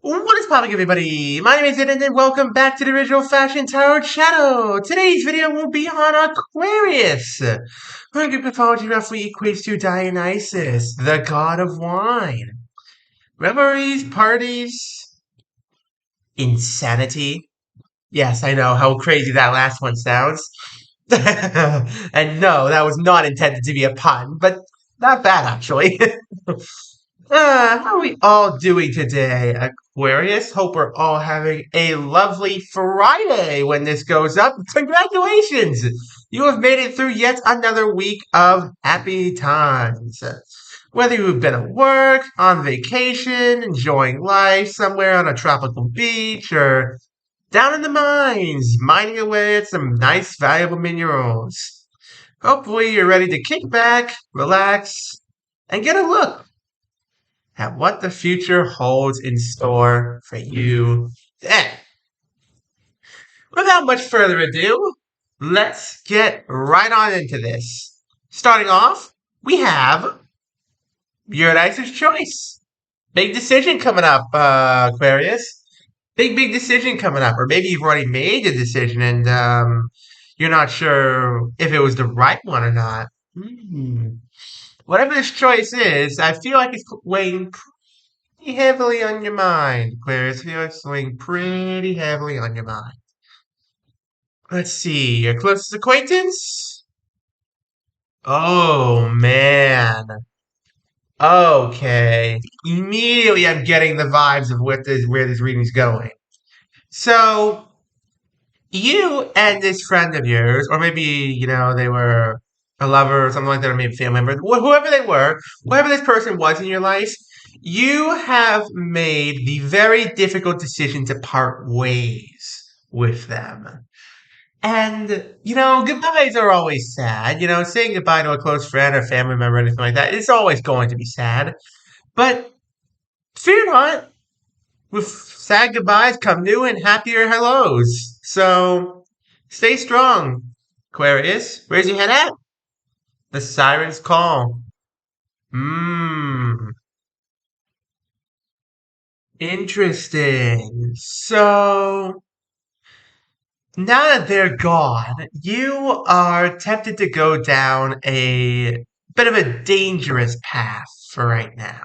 What is popping, everybody? My name is Ed, and welcome back to the Original Fashion Tarot channel. Today's video will be on Aquarius. Greek mythology roughly equates to Dionysus, the god of wine. Revelries, parties, insanity. Yes, I know how crazy that last one sounds. And no, that was not intended to be a pun, but not bad, actually. How are we all doing today, Aquarius? Hope we're all having a lovely Friday when this goes up. Congratulations! You have made it through yet another week of happy times. Whether you've been at work, on vacation, enjoying life somewhere on a tropical beach, or down in the mines, mining away at some nice, valuable minerals. Hopefully, you're ready to kick back, relax, and get a look at what the future holds in store for you then. Without much further ado, let's get right on into this. Starting off, we have your nicest choice. Big decision coming up, Aquarius. Big decision coming up. Or maybe you've already made the decision and you're not sure if it was the right one or not. Whatever this choice is, I feel like it's weighing pretty heavily on your mind, Aquarius. I feel like it's weighing pretty heavily on your mind. Let's see, your closest acquaintance? Oh, man. Okay. Immediately I'm getting the vibes of where this reading's going. So, you and this friend of yours, or maybe, they were a lover or something like that, or maybe a family member, whoever they were, whoever this person was in your life, you have made the very difficult decision to part ways with them. And, goodbyes are always sad. Saying goodbye to a close friend or family member or anything like that, it's always going to be sad. But fear not, with sad goodbyes come new and happier hellos. So stay strong, Aquarius. Where's your head at? The siren's call. Mmm. Interesting. So now that they're gone, you are tempted to go down a bit of a dangerous path for right now.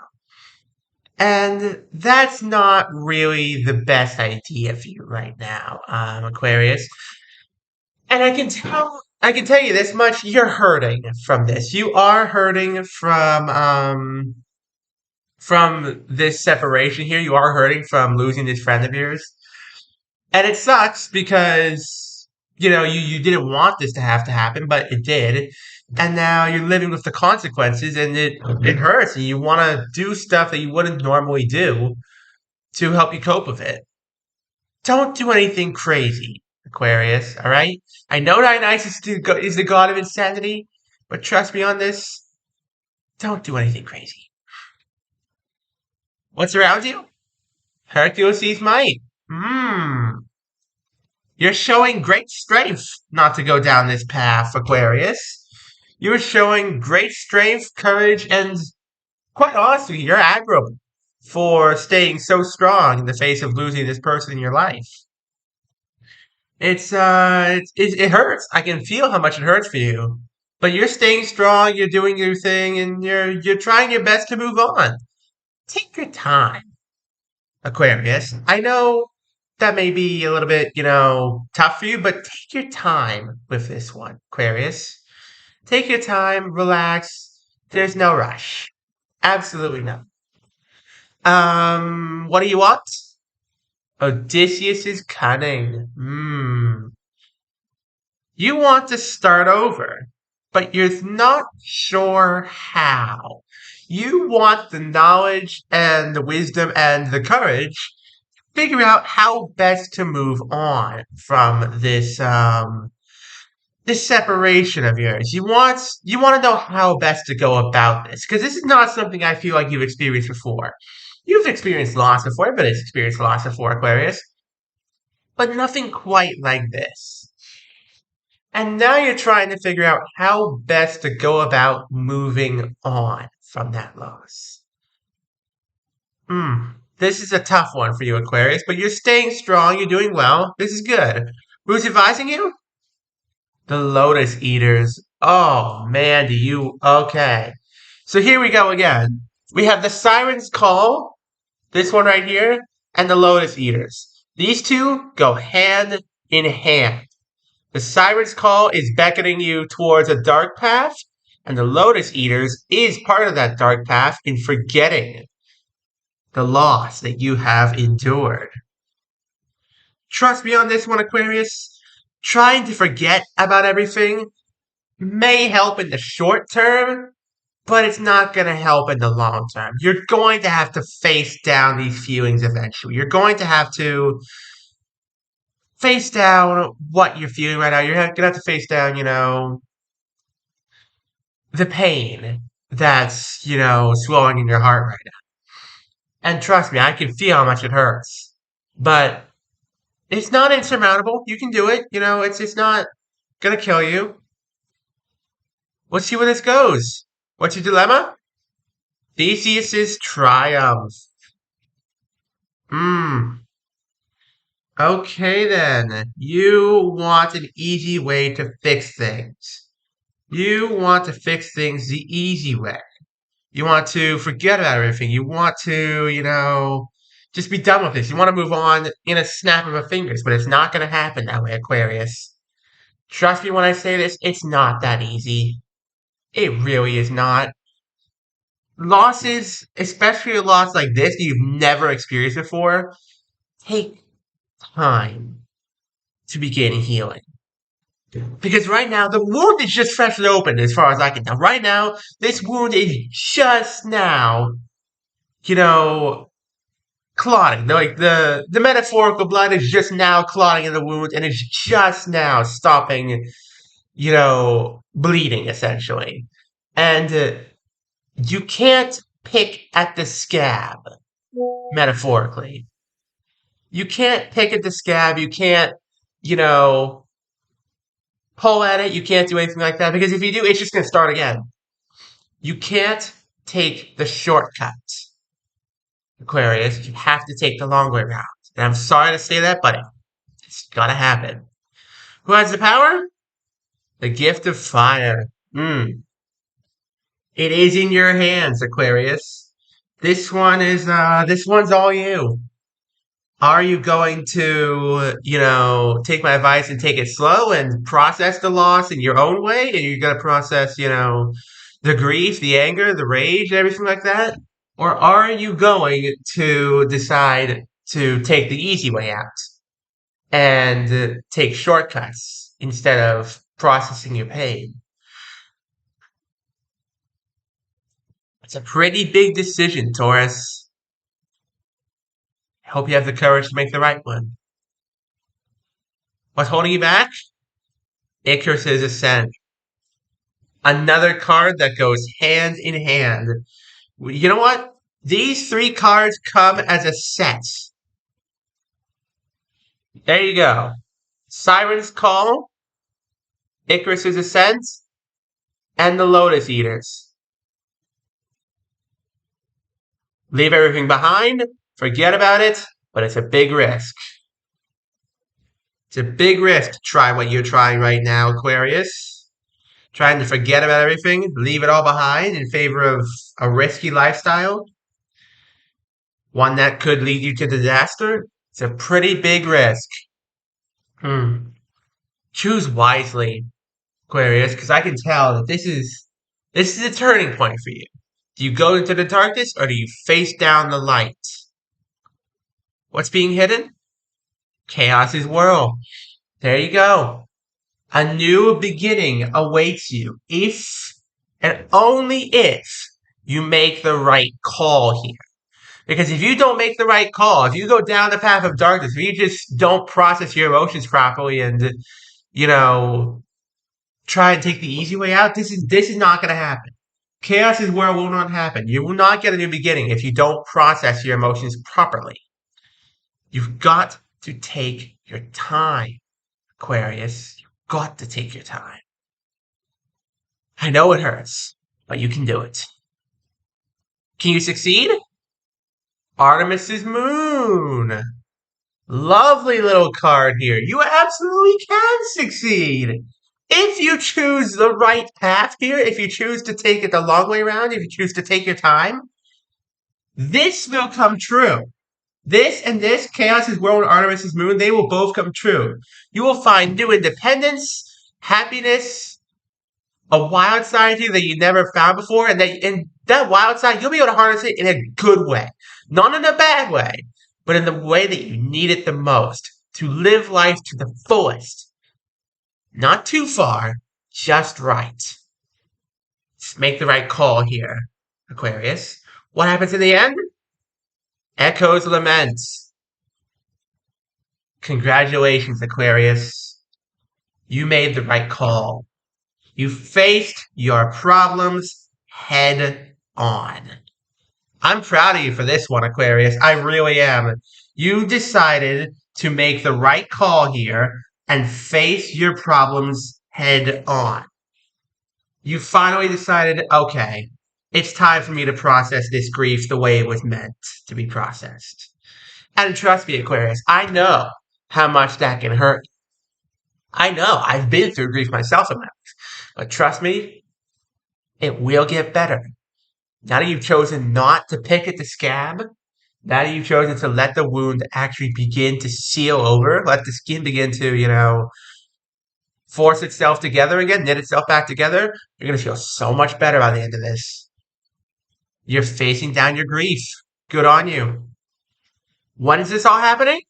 And that's not really the best idea for you right now, Aquarius. And I can tell you this much, you're hurting from this. You are hurting from this separation here. You are hurting from losing this friend of yours. And it sucks because, you didn't want this to have to happen, but it did. And now you're living with the consequences and it hurts and you want to do stuff that you wouldn't normally do to help you cope with it. Don't do anything crazy, Aquarius, all right? I know Dionysus is the god of insanity, but trust me on this, don't do anything crazy. What's around you? Hercules' might. You're showing great strength not to go down this path, Aquarius. You're showing great strength, courage, and quite honestly, you're admirable for staying so strong in the face of losing this person in your life. It hurts. I can feel how much it hurts for you. But you're staying strong, you're doing your thing, and you're trying your best to move on. Take your time, Aquarius. I know that may be a little bit, tough for you, but take your time with this one, Aquarius. Take your time, relax. There's no rush. Absolutely no. What do you want? Odysseus is cunning. You want to start over, but you're not sure how. You want the knowledge and the wisdom and the courage to figure out how best to move on from this separation of yours. You want to know how best to go about this because this is not something I feel like you've experienced before. You've experienced loss before, but it's experienced loss before, Aquarius, but nothing quite like this. And now you're trying to figure out how best to go about moving on from that loss. This is a tough one for you, Aquarius, but you're staying strong. You're doing well. This is good. Who's advising you? The Lotus Eaters. Oh, man, do you. Okay. So here we go again. We have the Siren's Call, this one right here, and the Lotus Eaters. These two go hand in hand. The Siren's Call is beckoning you towards a dark path, and the Lotus Eaters is part of that dark path in forgetting the loss that you have endured. Trust me on this one, Aquarius. Trying to forget about everything may help in the short term, but it's not going to help in the long term. You're going to have to face down these feelings eventually. You're going to have to face down what you're feeling right now. You're going to have to face down, the pain that's, swelling in your heart right now. And trust me, I can feel how much it hurts. But it's not insurmountable. You can do it. It's not going to kill you. Let's see where this goes. What's your dilemma? Theseus's triumph. Okay then. You want an easy way to fix things. You want to fix things the easy way. You want to forget about everything. You want to, just be done with this. You want to move on in a snap of a fingers, but it's not going to happen that way, Aquarius. Trust me when I say this, it's not that easy. It really is not. Losses, especially a loss like this that you've never experienced before, take time to begin healing. Because right now, the wound is just freshly opened as far as I can tell. Right now, this wound is just now, you know, clotting. Like the metaphorical blood is just now clotting in the wound and it's just now stopping, bleeding essentially. And you can't pick at the scab, metaphorically. You can't pick at the scab. You can't, you know, pull at it. You can't do anything like that because if you do, it's just going to start again. You can't take the shortcut, Aquarius. You have to take the long way around. And I'm sorry to say that, but it's gonna happen. Who has the power? The gift of fire. It is in your hands, Aquarius. This one's all you. Are you going to, take my advice and take it slow and process the loss in your own way? And you're gonna process, the grief, the anger, the rage, everything like that? Or are you going to decide to take the easy way out and take shortcuts instead of processing your pain? It's a pretty big decision, Taurus. I hope you have the courage to make the right one. What's holding you back? Icarus's Ascent. Another card that goes hand in hand. You know what? These three cards come as a set. There you go. Siren's Call, Icarus's Ascent, and the Lotus Eaters. Leave everything behind, forget about it, but it's a big risk. It's a big risk to try what you're trying right now, Aquarius. Trying to forget about everything, leave it all behind in favor of a risky lifestyle. One that could lead you to disaster. It's a pretty big risk. Choose wisely, Aquarius, because I can tell that this is a turning point for you. Do you go into the darkness or do you face down the light? What's being hidden? Chaos's world. There you go. A new beginning awaits you if and only if you make the right call here. Because if you don't make the right call, if you go down the path of darkness, if you just don't process your emotions properly and, try and take the easy way out, this is not going to happen. Chaos's world will not happen. You will not get a new beginning if you don't process your emotions properly. You've got to take your time, Aquarius. You've got to take your time. I know it hurts, but you can do it. Can you succeed? Artemis's Moon. Lovely little card here. You absolutely can succeed. If you choose the right path here, if you choose to take it the long way around, if you choose to take your time, this will come true. This and this, Chaos's World and Artemis's Moon, they will both come true. You will find new independence, happiness, a wild side to you that you never found before, and that wild side, you'll be able to harness it in a good way. Not in a bad way, but in the way that you need it the most. To live life to the fullest. Not too far, just right. Just make the right call here, Aquarius. What happens in the end? Echoes lament. Congratulations, Aquarius. You made the right call. You faced your problems head on. I'm proud of you for this one, Aquarius. I really am. You decided to make the right call here and face your problems head on. You finally decided, okay, it's time for me to process this grief the way it was meant to be processed. And trust me, Aquarius, I know how much that can hurt. I know. I've been through grief myself in my life. But trust me, it will get better. Now that you've chosen not to pick at the scab, now that you've chosen to let the wound actually begin to seal over, let the skin begin to, force itself together again, knit itself back together, you're going to feel so much better by the end of this. You're facing down your grief. Good on you. When is this all happening?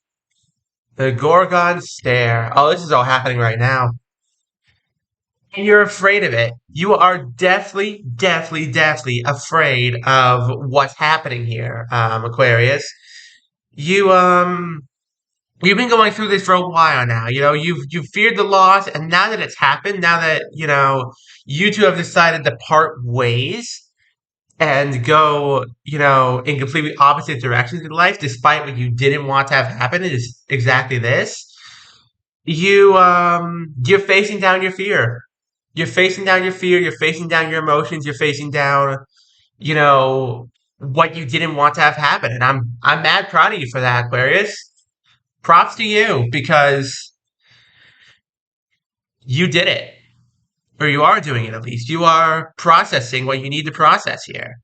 The Gorgon Stare. Oh, this is all happening right now. And you're afraid of it. You are definitely, definitely, definitely afraid of what's happening here, Aquarius. You, you've been going through this for a while now. You've feared the loss, and now that it's happened, now that, you two have decided to part ways and go, in completely opposite directions in life, despite what you didn't want to have happen, is exactly this. You're facing down your fear. You're facing down your fear, you're facing down your emotions, you're facing down, what you didn't want to have happen. And I'm mad proud of you for that, Aquarius. Props to you because you did it. Or you are doing it at least. You are processing what you need to process here.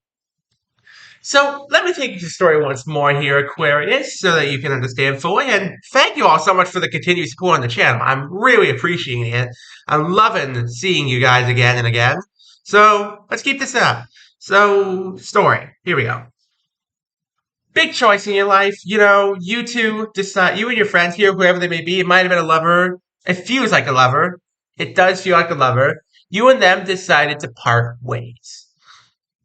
So let me take you to the story once more here, Aquarius, so that you can understand fully. And thank you all so much for the continued support on the channel. I'm really appreciating it. I'm loving seeing you guys again and again. So let's keep this up. So, story. Here we go. Big choice in your life. You two decide, you and your friends here, whoever they may be, it might have been a lover. It feels like a lover. It does feel like a lover. You and them decided to part ways.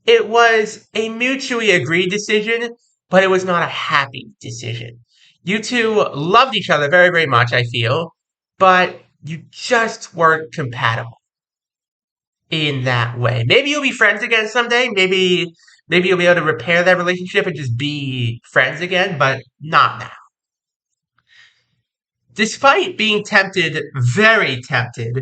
It was a mutually agreed decision, but it was not a happy decision. You two loved each other very, very much, I feel, but you just weren't compatible in that way. Maybe you'll be friends again someday. Maybe you'll be able to repair that relationship and just be friends again, but not now. Despite being tempted, very tempted,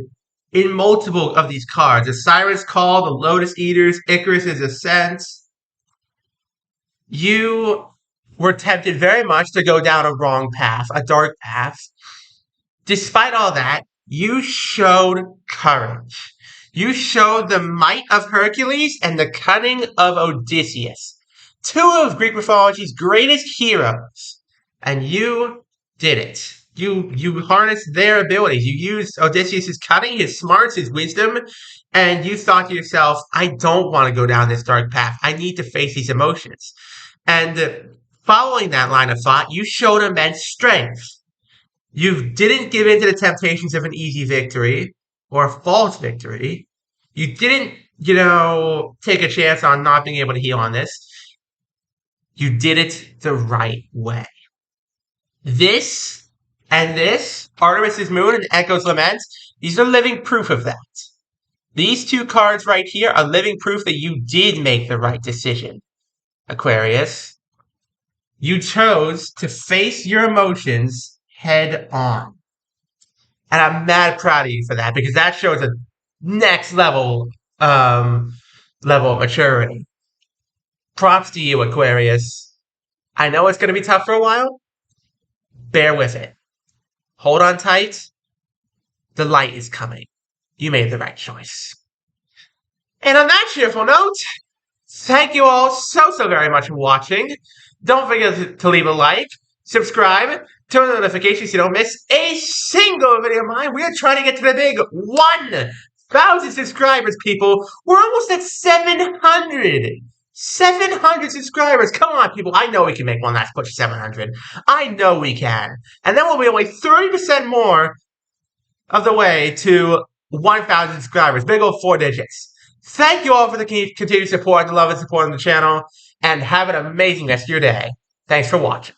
in multiple of these cards, the Siren's Call, the Lotus Eaters, Icarus's Ascent, you were tempted very much to go down a wrong path, a dark path. Despite all that, you showed courage. You showed the might of Hercules and the cunning of Odysseus, two of Greek mythology's greatest heroes, and you did it. You harnessed their abilities. You used Odysseus' cunning, his smarts, his wisdom, and you thought to yourself, I don't want to go down this dark path. I need to face these emotions. And following that line of thought, you showed immense strength. You didn't give in to the temptations of an easy victory or a false victory. You didn't, take a chance on not being able to heal on this. You did it the right way. This and this, Artemis's Moon and Echo's Lament, these are living proof of that. These two cards right here are living proof that you did make the right decision, Aquarius. You chose to face your emotions head on. And I'm mad proud of you for that because that shows a next level of maturity. Props to you, Aquarius. I know it's going to be tough for a while. Bear with it. Hold on tight. The light is coming. You made the right choice. And on that cheerful note, thank you all so very much for watching. Don't forget to leave a like, subscribe, turn on the notifications so you don't miss a single video of mine. We are trying to get to the big 1,000 subscribers, people. We're almost at 700. 700 subscribers. Come on, people. I know we can make one last push to 700. I know we can. And then we'll be only 30% more of the way to 1,000 subscribers. Big old 4 digits. Thank you all for the continued support, the love and support on the channel, and have an amazing rest of your day. Thanks for watching.